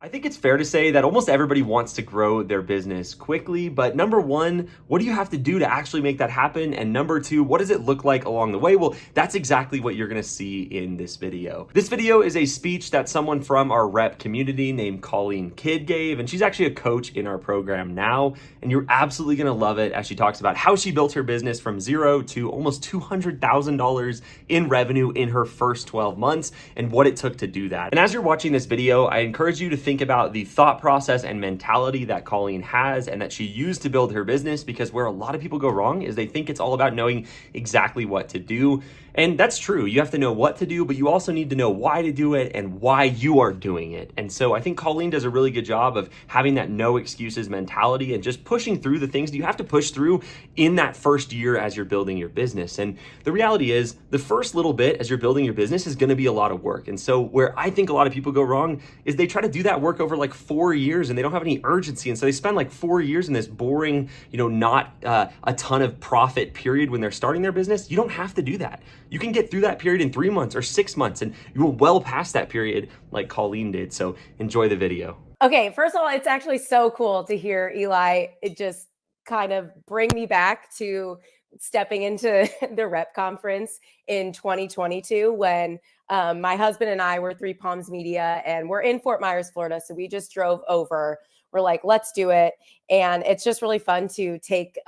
I think it's fair to say that almost everybody wants to grow their business quickly, but number one, what do you have to do to actually make that happen? And number two, what does it look like along the way? Well, that's exactly what you're gonna see in this video. This video is a speech that someone from our rep community named Colleen gave, and she's actually a coach in our program now, and you're absolutely gonna love it as she talks about how she built her business from zero to almost $200,000 in revenue in her first 12 months and what it took to do that. And as you're watching this video, I encourage you to think about the thought process and mentality that Colleen has and that she used to build her business, because where a lot of people go wrong is they think it's all about knowing exactly what to do. And that's true. You have to know what to do, but you also need to know why to do it and why you are doing it. And so I think Colleen does a really good job of having that no excuses mentality and just pushing through the things that you have to push through in that first year as you're building your business. And the reality is the first little bit as you're building your business is going to be a lot of work. And so where I think a lot of people go wrong is they try to do that work over like 4 years and they don't have any urgency. And so they spend like 4 years in this boring, not a ton of profit period when they're starting their business. You don't have to do that. You can get through that period in 3 months or 6 months, and you will well past that period like Colleen did. So enjoy the video. Okay, first of all, it's actually so cool to hear Eli. It just kind of bring me back to stepping into the REPP conference in 2022 when my husband and I were Three Palms Media, and we're in Fort Myers, Florida. So we just drove over. We're like, let's do it. And it's just really fun to take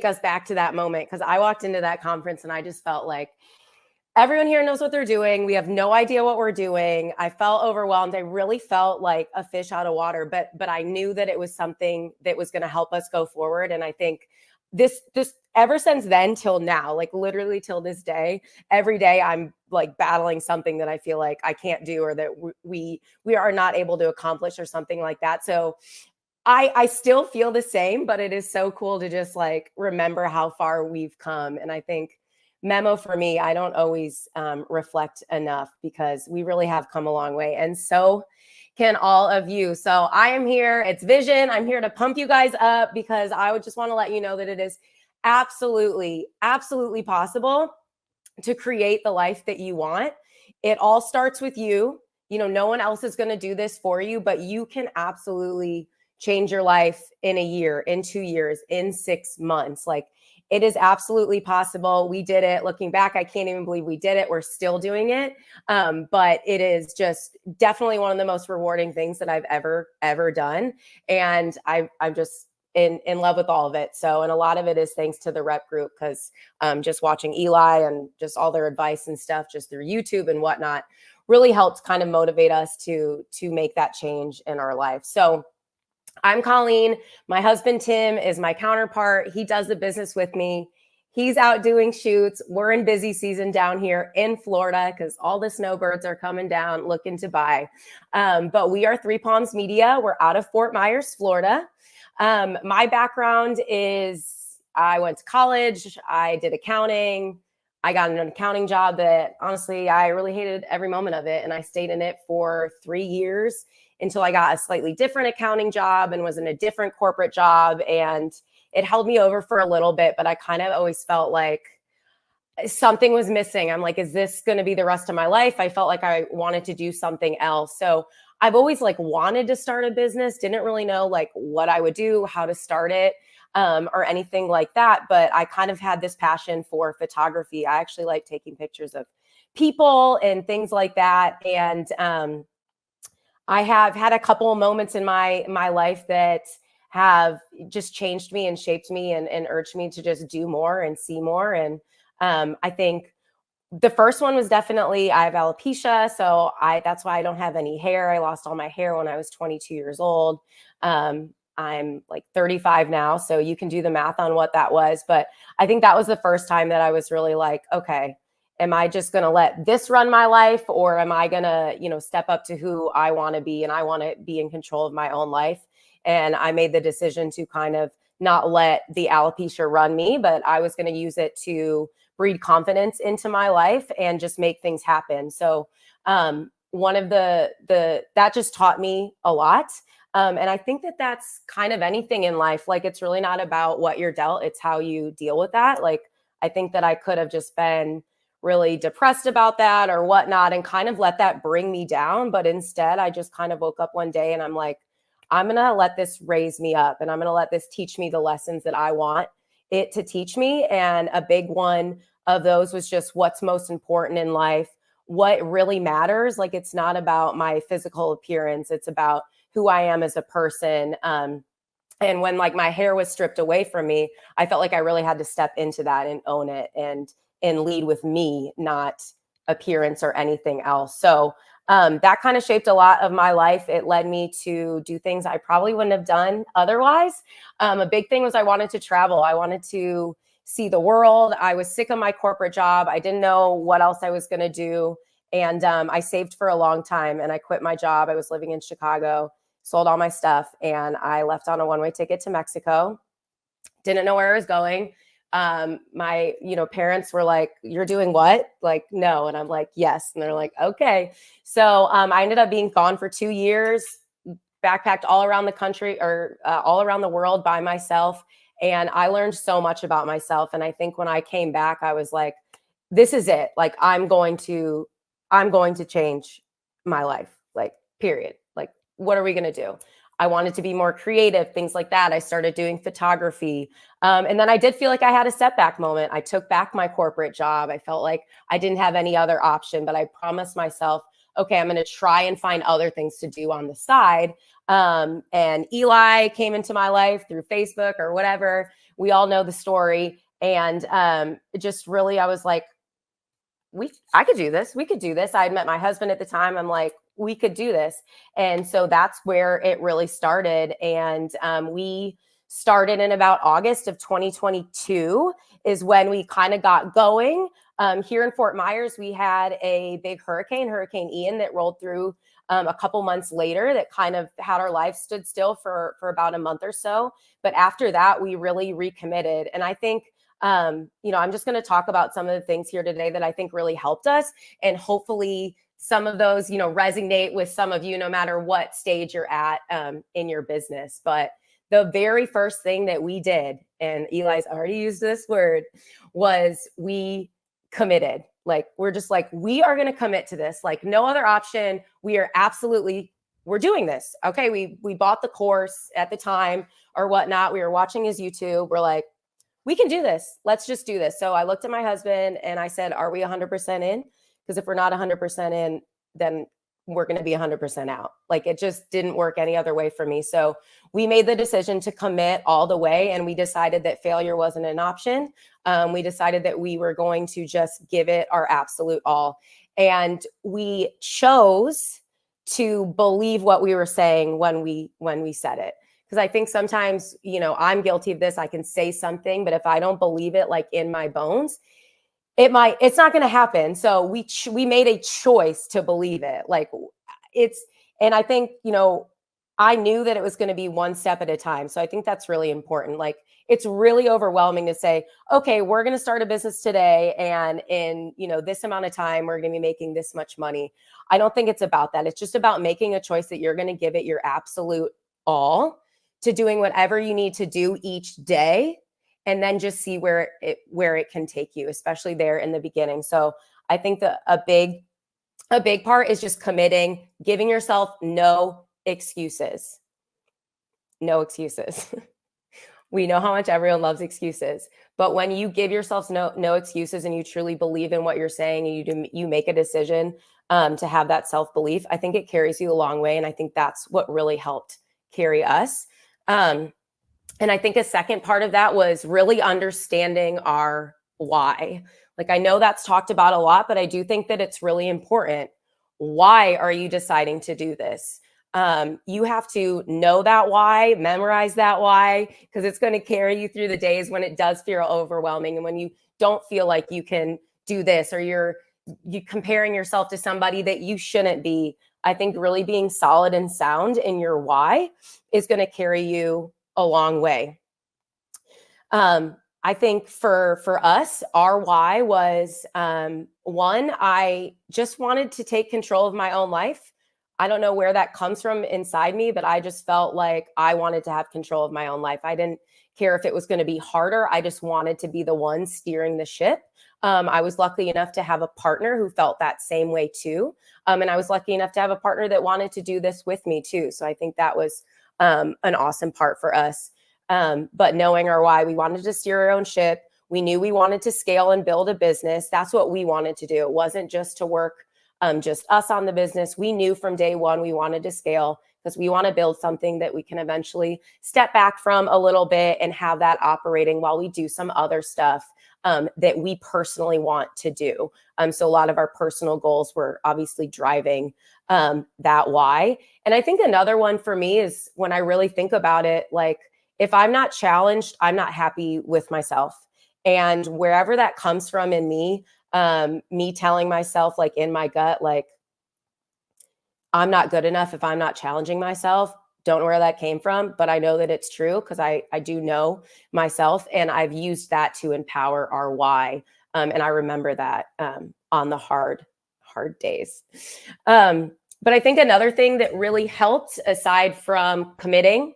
us back to that moment, because I walked into that conference and I just felt like everyone here knows what they're doing. We have no idea what we're doing. I felt overwhelmed. I really felt like a fish out of water, but I knew that it was something that was going to help us go forward. And I think this ever since then till now, like literally till this day, every day I'm like battling something that I feel like I can't do, or that we are not able to accomplish, or something like that. So I still feel the same, but it is so cool to just like remember how far we've come. And I think memo for me, I don't always reflect enough, because we really have come a long way. And so can all of you. So I am here. It's Vision. I'm here to pump you guys up, because I would just want to let you know that it is absolutely, absolutely possible to create the life that you want. It all starts with you. No one else is going to do this for you, but you can absolutely change your life in a year, in 2 years, in 6 months. Like, it is absolutely possible. We did it. Looking back, I can't even believe we did it. We're still doing it. But it is just definitely one of the most rewarding things that I've ever done. And I'm just in love with all of it. So, and a lot of it is thanks to the rep group, because just watching Eli and just all their advice and stuff, just through YouTube and whatnot, really helped kind of motivate us to make that change in our life. So I'm Colleen. My husband, Tim, is my counterpart. He does the business with me. He's out doing shoots. We're in busy season down here in Florida, because all the snowbirds are coming down looking to buy. But we are Three Palms Media. We're out of Fort Myers, Florida. My background is I went to college. I did accounting. I got an accounting job that honestly, I really hated every moment of it. And I stayed in it for 3 years until I got a slightly different accounting job and was in a different corporate job. And it held me over for a little bit, but I kind of always felt like something was missing. I'm like, is this going to be the rest of my life? I felt like I wanted to do something else. So I've always like wanted to start a business, didn't really know like what I would do, how to start it, or anything like that. But I kind of had this passion for photography. I actually like taking pictures of people and things like that. And I have had a couple of moments in my life that have just changed me and shaped me and urged me to just do more and see more. And I think the first one was definitely, I have alopecia. So that's why I don't have any hair. I lost all my hair when I was 22 years old. I'm like 35 now. So you can do the math on what that was. But I think that was the first time that I was really like, okay, am I just going to let this run my life, or am I going to, step up to who I want to be, and I want to be in control of my own life? And I made the decision to kind of not let the alopecia run me, but I was going to use it to breed confidence into my life and just make things happen. So one of that just taught me a lot. And I think that that's kind of anything in life. Like, it's really not about what you're dealt. It's how you deal with that. Like, I think that I could have just been really depressed about that or whatnot, and kind of let that bring me down. But instead, I just kind of woke up one day and I'm like, I'm going to let this raise me up, and I'm going to let this teach me the lessons that I want it to teach me. And a big one of those was just what's most important in life, what really matters. Like, it's not about my physical appearance, it's about who I am as a person. And when like my hair was stripped away from me, I felt like I really had to step into that and own it and lead with me, not appearance or anything else. So that kind of shaped a lot of my life. It led me to do things I probably wouldn't have done otherwise. A big thing was I wanted to travel. I wanted to see the world. I was sick of my corporate job. I didn't know what else I was going to do. And I saved for a long time, and I quit my job. I was living in Chicago, sold all my stuff, and I left on a one-way ticket to Mexico. Didn't know where I was going. My, parents were like, "You're doing what?" Like, "No." And I'm like, "Yes." And they're like, "Okay." So I ended up being gone for 2 years, backpacked all around the country, or all around the world by myself. And I learned so much about myself. And I think when I came back, I was like, this is it. Like, I'm going to change my life, like, period. Like, what are we going to do? I wanted to be more creative, things like that. I started doing photography. And then I did feel like I had a setback moment. I took back my corporate job. I felt like I didn't have any other option, but I promised myself, okay, I'm going to try and find other things to do on the side. And Eli came into my life through Facebook or whatever. We all know the story. And just really, I was like, I could do this. We could do this. I had met my husband at the time. I'm like, we could do this. And so that's where it really started. And we started in about August of 2022 is when we kind of got going. Here in Fort Myers, we had a big Hurricane Ian, that rolled through a couple months later, that kind of had our lives stood still for about a month or so. But after that, we really recommitted. And I think I'm just going to talk about some of the things here today that I think really helped us. And hopefully some of those, resonate with some of you, no matter what stage you're at in your business. But the very first thing that we did, and Eli's already used this word, was we committed. Like, we're just like, we are going to commit to this. Like, no other option. We're doing this. Okay. We bought the course at the time or whatnot. We were watching his YouTube. We're like, we can do this. Let's just do this. So I looked at my husband and I said, are we 100% in? Because if we're not 100% in, then we're going to be 100% out. Like, it just didn't work any other way for me. So we made the decision to commit all the way, and we decided that failure wasn't an option. We decided that we were going to just give it our absolute all. And we chose to believe what we were saying when we said it. Because I think sometimes, I'm guilty of this. I can say something, but if I don't believe it, like, in my bones, it's not going to happen. So we made a choice to believe it. Like, and I think, I knew that it was going to be one step at a time. So I think that's really important. Like, it's really overwhelming to say, okay, we're going to start a business today, and in, this amount of time, we're going to be making this much money. I don't think it's about that. It's just about making a choice that you're going to give it your absolute all, to doing whatever you need to do each day, and then just see where it can take you, especially there in the beginning. So I think that a big part is just committing, giving yourself no excuses. No excuses. We know how much everyone loves excuses, but when you give yourself no excuses, and you truly believe in what you're saying, and you make a decision to have that self-belief, I think it carries you a long way. And I think that's what really helped carry us. And I think a second part of that was really understanding our why. Like, I know that's talked about a lot, but I do think that it's really important. Why are you deciding to do this? You have to know that why, memorize that why, because it's going to carry you through the days when it does feel overwhelming, and when you don't feel like you can do this, or you comparing yourself to somebody that you shouldn't be. I think really being solid and sound in your why is going to carry you a long way. I think for us, our why was one, I just wanted to take control of my own life. I don't know where that comes from inside me, but I just felt like I wanted to have control of my own life. I didn't care if it was going to be harder. I just wanted to be the one steering the ship. I was lucky enough to have a partner who felt that same way too. And I was lucky enough to have a partner that wanted to do this with me too. So I think that was an awesome part for us. But knowing our why, we wanted to steer our own ship. We knew we wanted to scale and build a business. That's what we wanted to do. It wasn't just to work just us on the business. We knew from day one we wanted to scale because we want to build something that we can eventually step back from a little bit and have that operating while we do some other stuff that we personally want to do. So a lot of our personal goals were obviously driving that why. And I think another one for me is when I really think about it, like if I'm not challenged, I'm not happy with myself. And wherever that comes from in me, me telling myself like in my gut, like I'm not good enough if I'm not challenging myself. Don't know where that came from, but I know that it's true because I do know myself, and I've used that to empower our why. And I remember that on the hard days. But I think another thing that really helped, aside from committing,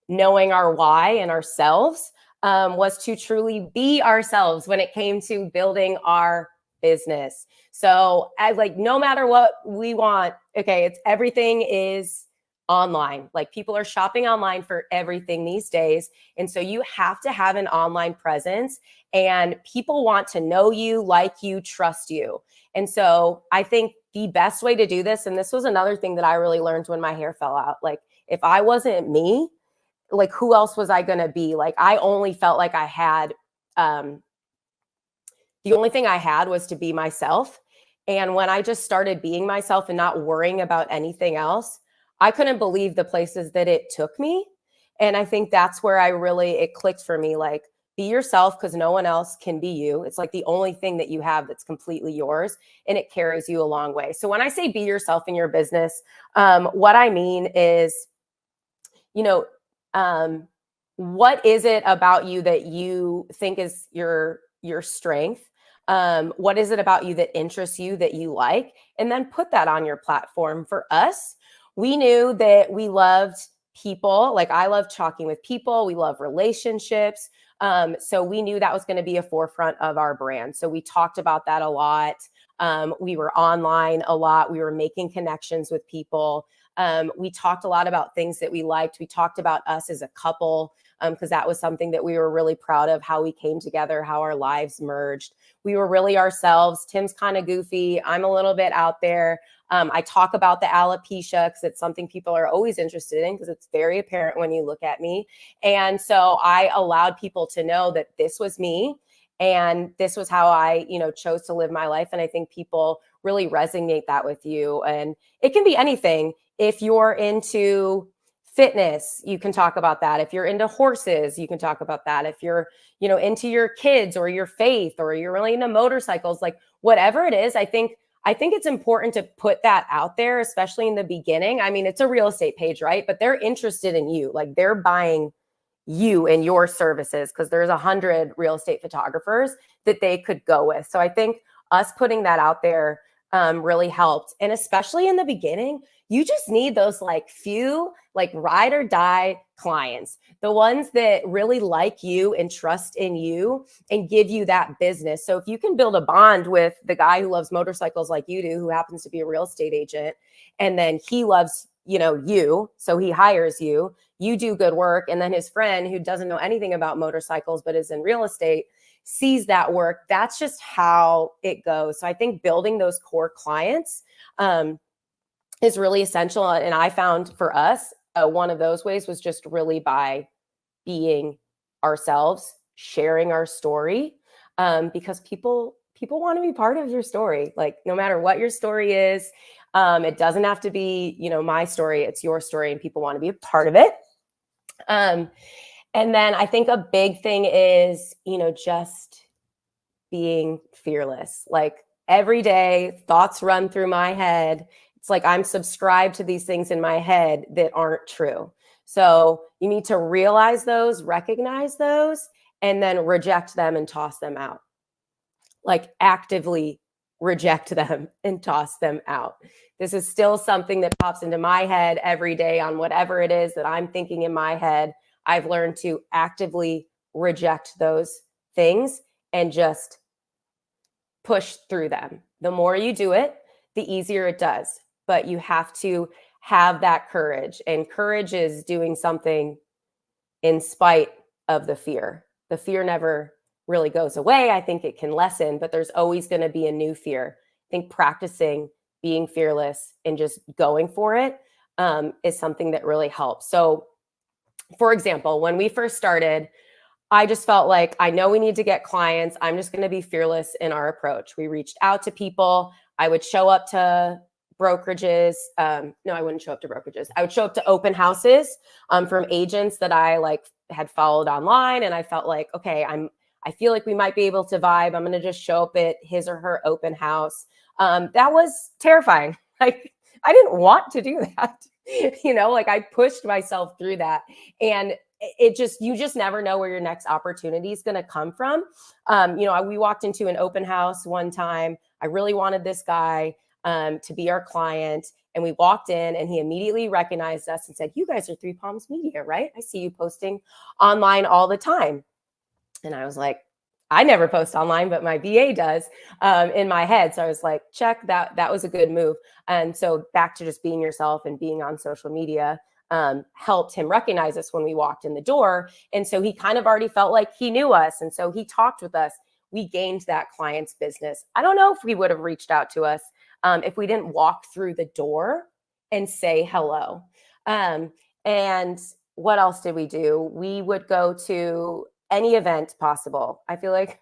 knowing our why and ourselves, was to truly be ourselves when it came to building our business. So as like, no matter what we want, okay, it's everything is online. Like people are shopping online for everything these days. And so you have to have an online presence, and people want to know you, like you, trust you. And so I think the best way to do this, and this was another thing that I really learned when my hair fell out, like if I wasn't me, like who else was I going to be? Like I only felt like I had the only thing I had was to be myself. And when I just started being myself and not worrying about anything else, I couldn't believe the places that it took me. And I think that's where it clicked for me, like be yourself because no one else can be you. It's like the only thing that you have that's completely yours, and it carries you a long way. So when I say be yourself in your business, what I mean is, you know, what is it about you that you think is your strength? What is it about you that interests you that you like? And then put that on your platform. For us, we knew that we loved people. Like I love talking with people. We love relationships. So we knew that was going to be a forefront of our brand. So we talked about that a lot. We were online a lot. We were making connections with people. We talked a lot about things that we liked. We talked about us as a couple because that was something that we were really proud of, how we came together, how our lives merged. We were really ourselves. Tim's kind of goofy. I'm a little bit out there. I talk about the alopecia because it's something people are always interested in because it's very apparent when you look at me. And so I allowed people to know that this was me and this was how I, chose to live my life. And I think people really resonate that with you. And it can be anything. If you're into fitness, you can talk about that. If you're into horses, you can talk about that. If you're, into your kids or your faith, or you're really into motorcycles, like whatever it is, I think it's important to put that out there, especially in the beginning. I mean, it's a real estate page, right? But they're interested in you. Like they're buying you and your services because there's 100 real estate photographers that they could go with. So I think us putting that out there really helped. And especially in the beginning, you just need those few ride or die clients, the ones that really like you and trust in you and give you that business. So if you can build a bond with the guy who loves motorcycles like you do, who happens to be a real estate agent, and then he loves, you, so he hires you, you do good work. And then his friend who doesn't know anything about motorcycles, but is in real estate, sees that work. That's just how it goes. So I think building those core clients is really essential. And I found for us, one of those ways was just really by being ourselves, sharing our story, because people want to be part of your story. Like no matter what your story is, it doesn't have to be, my story, it's your story, and people want to be a part of it. And then I think a big thing is, just being fearless. Like every day, thoughts run through my head. It's like I'm subscribed to these things in my head that aren't true. So you need to realize those, recognize those, and then reject them and toss them out. Like actively reject them and toss them out. This is still something that pops into my head every day on whatever it is that I'm thinking in my head. I've learned to actively reject those things and just push through them. The more you do it, the easier it does. But you have to have that courage. And courage is doing something in spite of the fear. The fear never really goes away. I think it can lessen, but there's always going to be a new fear. I think practicing being fearless and just going for it is something that really helps. So, for example, when we first started, I just felt like I know we need to get clients. I'm just going to be fearless in our approach. We reached out to people. I would show up to brokerages. No, I wouldn't show up to brokerages. I would show up to open houses from agents that I like had followed online. And I felt like, okay, I feel like we might be able to vibe. I'm going to just show up at his or her open house. That was terrifying. Like, I didn't want to do that. Like I pushed myself through that. And you just never know where your next opportunity is going to come from. We walked into an open house one time. I really wanted this guy to be our client. And we walked in and he immediately recognized us and said, "You guys are Three Palms Media, right? I see you posting online all the time." And I was like, I never post online, but my VA does in my head. So I was like, check that. That was a good move. And so back to just being yourself and being on social media helped him recognize us when we walked in the door. And so he kind of already felt like he knew us. And so he talked with us. We gained that client's business. I don't know if he would have reached out to us if we didn't walk through the door and say hello. And what else did we do? We would go to any event possible. I feel like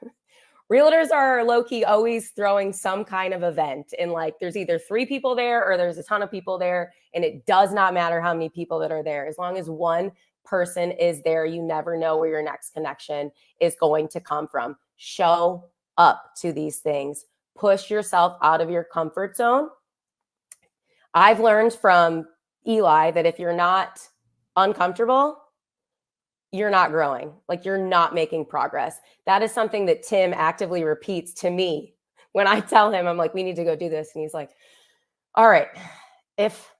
realtors are low-key always throwing some kind of event, and like there's either 3 people there or there's a ton of people there, and it does not matter how many people that are there. As long as one person is there, you never know where your next connection is going to come from. Show up to these things. Push yourself out of your comfort zone. I've learned from Eli that if you're not uncomfortable, you're not growing. Like, you're not making progress. That is something that Tim actively repeats to me when I tell him, I'm like, we need to go do this. And he's like, all right, if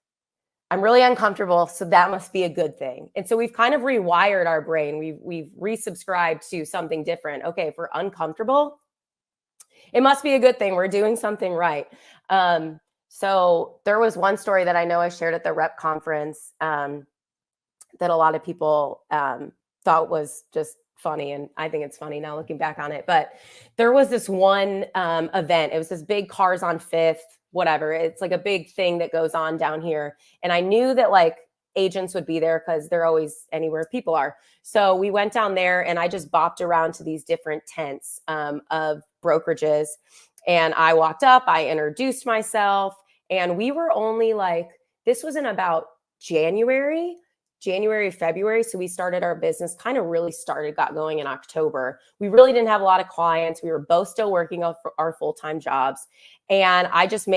I'm really uncomfortable, so that must be a good thing. And so we've kind of rewired our brain. We've resubscribed to something different. Okay, if we're uncomfortable, it must be a good thing. We're doing something right. So there was one story that I know I shared at the REPP conference that a lot of people thought was just funny. And I think it's funny now looking back on it. But there was this one event. It was this big Cars on Fifth, whatever. It's like a big thing that goes on down here. And I knew that like agents would be there because they're always anywhere people are. So we went down there and I just bopped around to these different tents of brokerages. And I walked up, I introduced myself, and we were only like, this was in about January, February. So we started our business, got going in October. We really didn't have a lot of clients. We were both still working our full-time jobs. And I just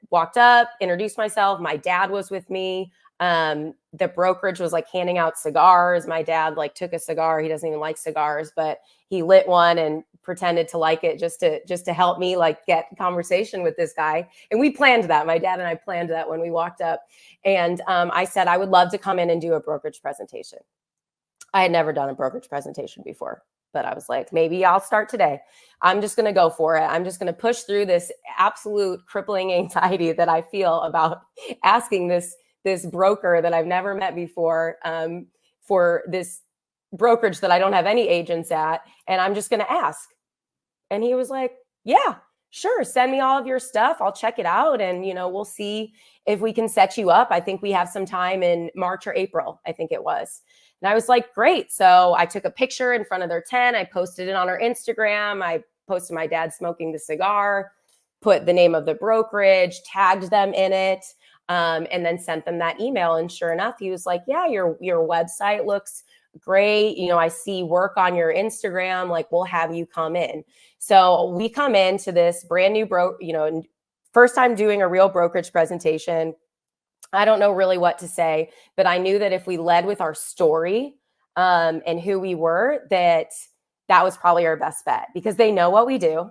walked up, introduced myself. My dad was with me. The brokerage was like handing out cigars. My dad like took a cigar. He doesn't even like cigars, but he lit one and pretended to like it just to help me like get conversation with this guy. And we planned that. My dad and I planned that when we walked up. And I said, I would love to come in and do a brokerage presentation. I had never done a brokerage presentation before, but I was like, maybe I'll start today. I'm just going to go for it. I'm just going to push through this absolute crippling anxiety that I feel about asking this broker that I've never met before for this brokerage that I don't have any agents at. And I'm just going to ask. And he was like, yeah, sure. Send me all of your stuff. I'll check it out. And, we'll see if we can set you up. I think we have some time in March or April, I think it was. And I was like, great. So I took a picture in front of their tent. I posted it on our Instagram. I posted my dad smoking the cigar, put the name of the brokerage, tagged them in it, and then sent them that email. And sure enough, he was like, yeah, your website looks great. I see work on your Instagram, like we'll have you come in. So we come into this brand new first time doing a real brokerage presentation. I don't know really what to say, but I knew that if we led with our story and who we were, that was probably our best bet, because they know what we do.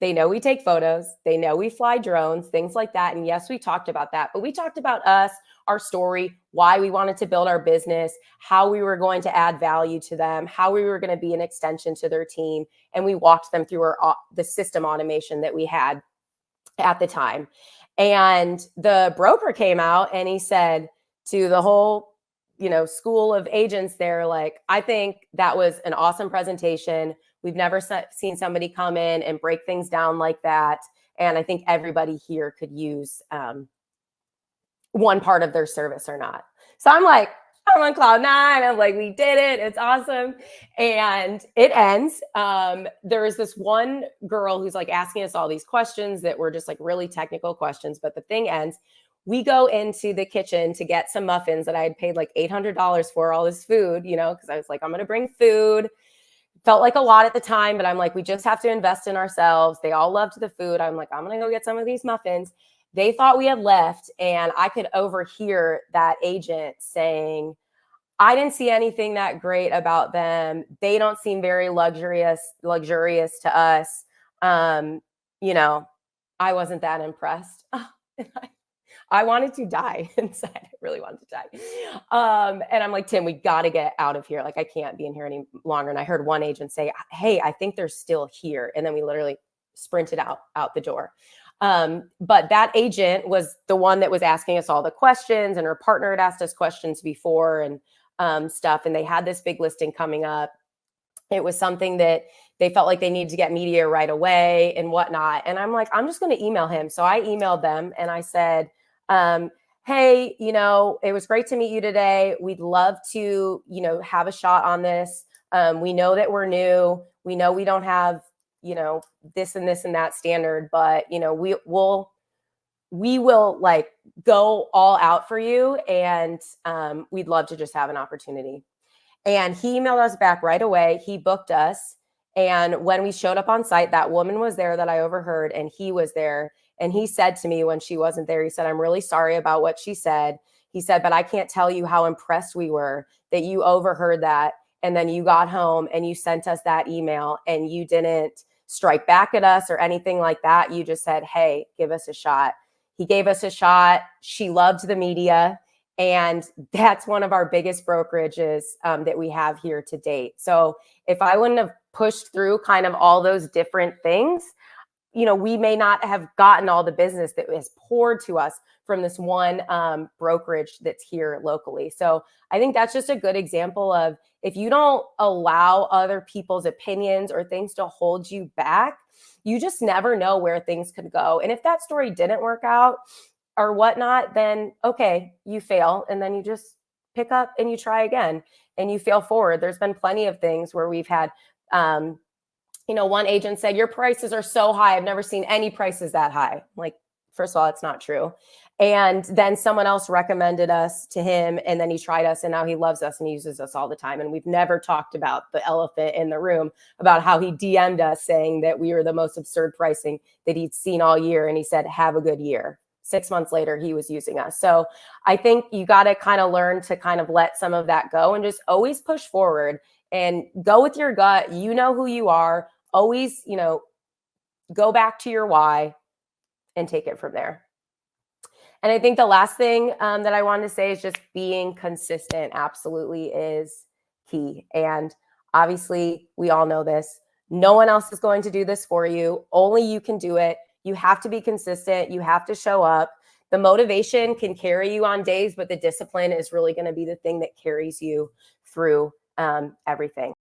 They know we take photos. They know we fly drones, things like that. And yes, we talked about that, but we talked about us, our story, why we wanted to build our business, how we were going to add value to them, how we were going to be an extension to their team. And we walked them through the system automation that we had at the time. And the broker came out and he said to the whole, school of agents there, like, I think that was an awesome presentation. We've never seen somebody come in and break things down like that. And I think everybody here could use one part of their service or not. So I'm on cloud nine. I'm like, we did it. It's awesome. And it ends. There is this one girl who's like asking us all these questions that were just like really technical questions, but the thing ends. We go into the kitchen to get some muffins that I had paid like $800 for, all this food, because I was like, I'm going to bring food. Felt like a lot at the time, but I'm like, we just have to invest in ourselves. They all loved the food. I'm like, I'm going to go get some of these muffins. They thought we had left, and I could overhear that agent saying, I didn't see anything that great about them. They don't seem very luxurious to us. I wasn't that impressed. I wanted to die inside. I really wanted to die. And I'm like, Tim, we got to get out of here. Like, I can't be in here any longer. And I heard one agent say, hey, I think they're still here. And then we literally sprinted out the door. But that agent was the one that was asking us all the questions, and her partner had asked us questions before and stuff. And they had this big listing coming up. It was something that they felt like they needed to get media right away and whatnot. And I'm like, I'm just going to email him. So I emailed them and I said, hey, it was great to meet you today. We'd love to, have a shot on this. We know that we're new. We know we don't have, this and this and that standard, but, we will like go all out for you. And we'd love to just have an opportunity. And he emailed us back right away. He booked us. And when we showed up on site, that woman was there that I overheard, and he was there. And he said to me when she wasn't there, he said, I'm really sorry about what she said. He said, but I can't tell you how impressed we were that you overheard that. And then you got home and you sent us that email, and you didn't strike back at us or anything like that. You just said, hey, give us a shot. He gave us a shot. She loved the media. And that's one of our biggest brokerages that we have here to date. So if I wouldn't have pushed through kind of all those different things, we may not have gotten all the business that is poured to us from this one brokerage that's here locally. So I think that's just a good example of, if you don't allow other people's opinions or things to hold you back, you just never know where things could go. And if that story didn't work out or whatnot, then okay, you fail, and then you just pick up and you try again and you fail forward. There's been plenty of things where we've had, one agent said, your prices are so high. I've never seen any prices that high. Like, first of all, it's not true. And then someone else recommended us to him, and then he tried us, and now he loves us and he uses us all the time. And we've never talked about the elephant in the room, about how he DM'd us saying that we were the most absurd pricing that he'd seen all year. And he said, have a good year. 6 months later, he was using us. So I think you got to kind of learn to kind of let some of that go and just always push forward and go with your gut. You know who you are. Always, go back to your why and take it from there. And I think the last thing that I wanted to say is just being consistent absolutely is key. And obviously, we all know this. No one else is going to do this for you. Only you can do it. You have to be consistent. You have to show up. The motivation can carry you on days, but the discipline is really going to be the thing that carries you through everything.